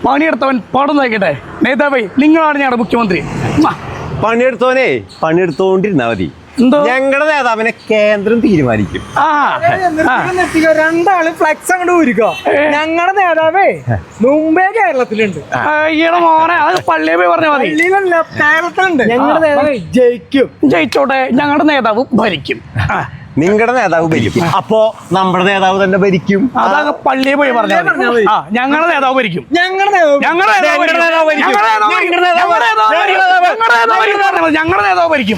പണിയെടുത്തവൻ പാടും നോക്കട്ടെ. നേതാവേ, നിങ്ങളാണ് ഞങ്ങളുടെ മുഖ്യമന്ത്രി. പണിയെടുത്തോനെ പണിയെടുത്തോണ്ടിരുന്നാ മതി. ഞങ്ങളുടെ നേതാവിനെ കേന്ദ്രം തീരുമാനിക്കും. രണ്ടാള് ഫ്ലെക്സ് അങ്ങോട്ട് ഊരിക്കോ. ഞങ്ങളുടെ നേതാവേ മുമ്പേ കേരളത്തിലുണ്ട്. മോനെ അത് പള്ളിയെ പോയി പറഞ്ഞാൽ മതി. കേരളത്തിലുണ്ട്. ഞങ്ങളുടെ നേതാവ് ജയിക്കും. ജയിച്ചോട്ടെ, ഞങ്ങളുടെ നേതാവ് ഭരിക്കും. നിങ്ങളുടെ നേതാവ് ഭരിക്കും. അപ്പോ നമ്മുടെ നേതാവ് തന്നെ ഭരിക്കും. അതൊക്കെ പള്ളിയെ പോയി പറഞ്ഞാൽ മതി. ഞങ്ങളുടെ നേതാവ് ഭരിക്കും. ഞങ്ങളുടെ നേതാവ് ഭരിക്കും. ഞങ്ങളുടെ നേതാവ് ഭരിക്കും.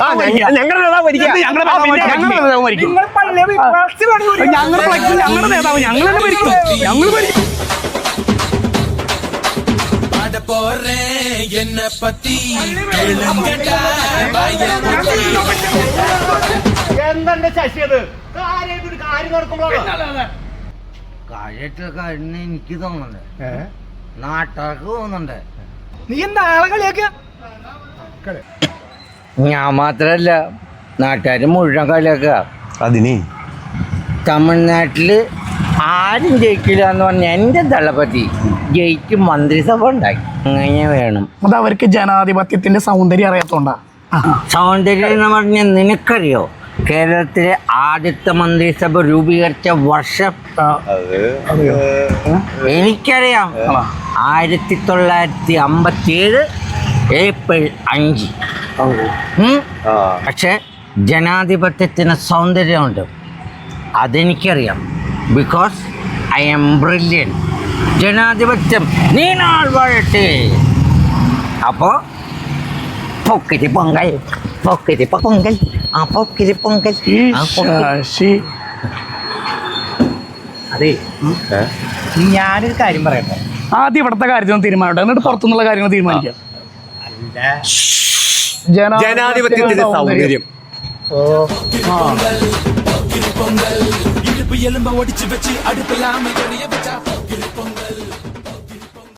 എന്തെന്റെ ശശിയത് കാര്യം കാര്യമായിട്ട് കാര്യം എനിക്ക് തോന്നുന്നുണ്ട്, നാട്ടുകാർക്ക് തോന്നുന്നുണ്ട്. നീ എന്താ ആളെ കളിയാക്ക? ഞാൻ മാത്രല്ല, നാട്ടുകാർ മുഴുവൻ കളിയാക്കുക. അതിന് തമിഴ്നാട്ടില് ആരും ജയിക്കില്ല എന്ന് പറഞ്ഞ എൻ്റെ തള്ളപ്പറ്റി ജയിച്ച് മന്ത്രിസഭ ഉണ്ടാക്കി. അങ്ങനെ വേണം. അത് അവർക്ക് ജനാധിപത്യത്തിന്റെ സൗന്ദര്യം അറിയാത്തോണ്ടാ. സൗന്ദര്യം എന്ന് പറഞ്ഞാൽ നിനക്കറിയോ കേരളത്തിലെ ആദ്യത്തെ മന്ത്രിസഭ രൂപീകരിച്ച വർഷം? എനിക്കറിയാം. 1957 ഏപ്രിൽ 5. പക്ഷെ ജനാധിപത്യത്തിന് സൗന്ദര്യമുണ്ട്, അതെനിക്കറിയാം. Because I M brilliant. ജനാധിപത്യം നീനാൾ വാഴട്ടെ. അപ്പോൾ പൊക്കരി പൊങ്കൽ, പൊക്കരി പൊങ്കൽ, ആ പൊക്കരി പൊങ്കൽ. അതെ, ഞാനൊരു കാര്യം പറയട്ടെ. ആദ്യം ഇവിടുത്തെ കാര്യത്തിൽ തീരുമാനം, എന്നിട്ട് പുറത്തുനിന്നുള്ള കാര്യങ്ങൾ തീരുമാനിക്കാം. ജനാധിപത്യത്തിന്റെ സൗന്ദര്യം. எலும்ப ஒடிச்சு வச்சு அடுப்பெல்லாம்